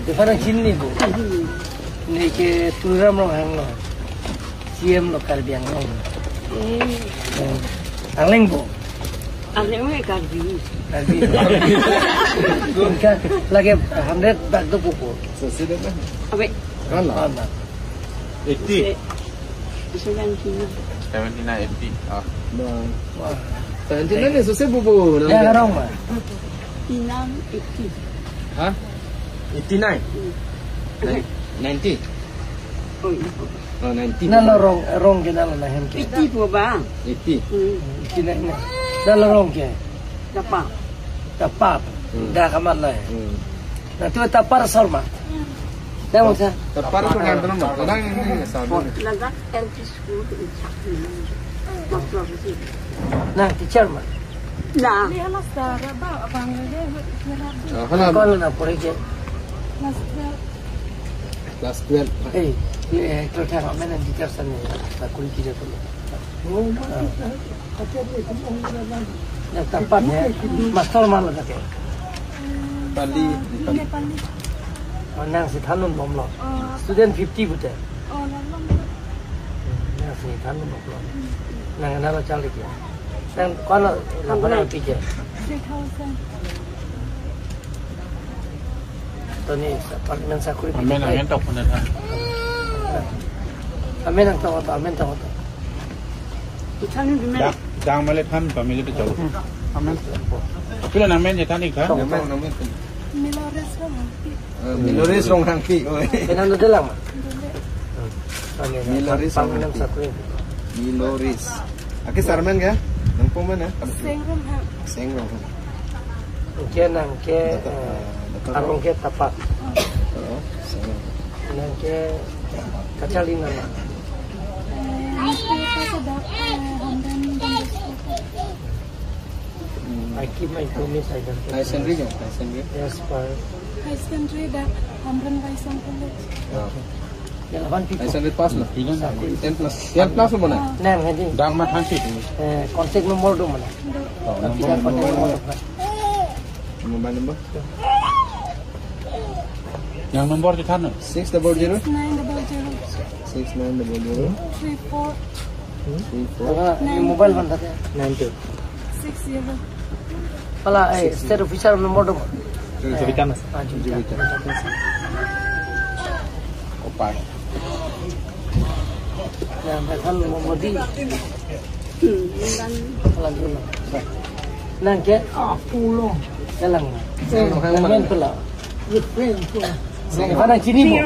Di mana Cina bu? Ni ke turam lo hang lo, CM lo Karbi ang lo. Ang leng bu. Ang leng mo Karbi. Karbi. Lagi 100 bag tu buku. Sesudah kan? Abe. Kalah. 80. 79. 80. Ah. Wah. Nanti ni susah bubu. Ya orang mah. 80. Hah? 89. 90. Oh, iya. Oh, 90. Nala rong ke nala lah hem ke. 80 po ba? 80. Cina ni. Nala rong ke. Dapat. Tapat. Dah kamat lah. Nanti tapar sorma. Dah masa. Tapar ko na doon mo. Kadang ini sabi. Lagak LT school to Makro sih. Nah, teacher mah. Nah. Hala. Kalau nak pergi ke. Class 12. Kalau tak mana teacher sana nak kulit kita tu. Yang tapat ya. Master mana tak? Pali. Nang si thanun bom lo. Student 50 betul. Nang si thanun bom lo. Nang nala calik ya. Nang kalau nak mana pergi? 3,000. Tony, apartment sa kulit. Amen tak pun dah. Amen ang tahu tu, amen tahu tu. Ikan ni mana? Dang malah pan pemilik tu jauh. Amen. Bila namen je tadi kan? Namen. Milores Milores rong hangki. Kenapa tu dalam? Milores apartment sa kulit. Milores. Aki sarman ka? Nang po man Sengrom ha. Sengrom. Ke nang ke arong ke tapat. Oo. Sengrom. Nang ke kacalin nama. I keep my promise. I don't. License ring. License ring. Yes, per. High country dah Hamdan Kaisang College. Yang 150. License ring pass lah. 10 plus. 10 plus mana? Nang hadi. Dang mat hansi. Contact number tu mana? Mobile number. Yang nombor je tan. 600 900 6900 34 34 Mobile mana tu? 92. 60. Kalau state official number tu. Ceritakan mas. Opai. Yang kan modi. Kalau dulu. Nang ke? Pulau. Jalan. Jalan pula. Mana sini bu?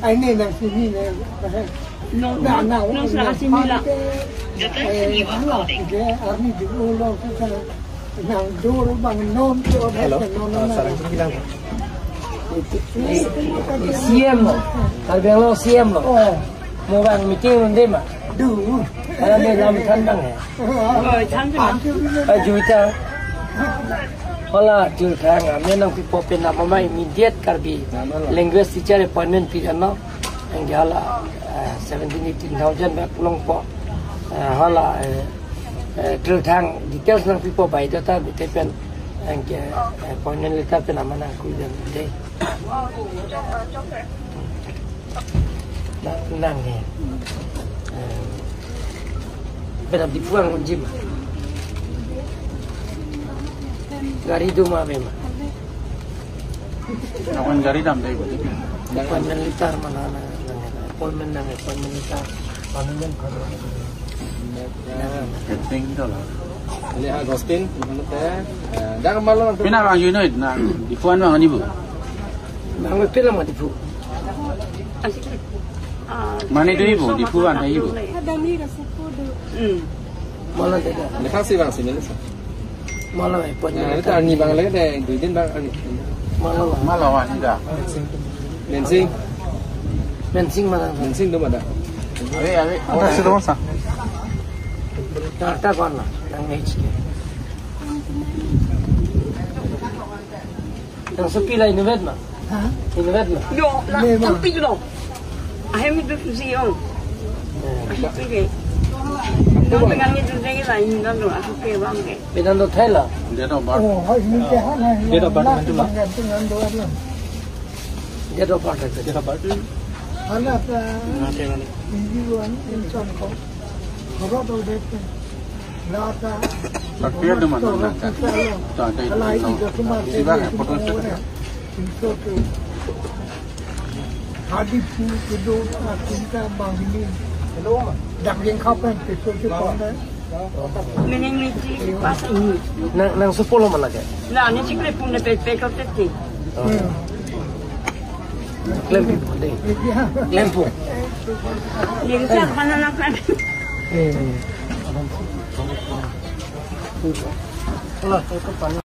Ini nang sini ni. No, salah sini lah. Army dulu nang dulu bang non tu. Hello. Sarang bilang. CM lo. Kalau lo CM lo. Mau bang meeting nanti mah. Dulu. Kalau dia dalam kandang ya. Oh, cantik. Juta. Kalau juta kami nang pipo pena mama immediate karbi. Language teacher appointment pidana. Yang jala 17-18,000 bak long po. Hala juta details nang pipo bayi tu tak betul. Yang appointment letter pena mana kuliah deh. Nang ni. Benar dipuang gym. Gari tu mah memang. Awan jari dam dai betul. Appointment letter mana appointment letter. Appointment kalau. Penting tu lah. Ini Agustin, mana teh? Jangan malu. Pina orang unit nak di puan bang ni bu. Nang pila mah dipu. Mana tu ibu di puan ni ibu. Ada ni rasa kudu. Malah tidak. Ini kasih bang sini. Malah appointment. Itu ani bang lagi deh, duitin bang ani. Malah. Malah wan dah. Mensing, Mensing mana? mensing tu mana? Abe. Ada sudah masa. Tak kawan lah. Nang HK. Yang sepi lah innovate mah. Innovate mah. No, cantik tu. Aham itu fusion. Cantik. Nó pegang itu lagi lah, ini kan doa suke bang ke. Pinando Thailand. Dia tahu bar. Dia dapat bantu lah. Dia dapat itu. Dia dapat tu. Anak Nanti nanti. individual insan kau. Kalau tu dek, lata. Tapi ada mana nak? Tak ada. Kalau itu cuma Siapa foto saya? itu tu. Hadi pu kedua kita bangli. Dak yang kau pen itu tu kau dah. Mening mesti pas ini. Nang 10 mana ke? Nah, ni cikgu pun ada pekau teti. Klempung deh. Klempung. Dia kata mana nak kan? Kalau itu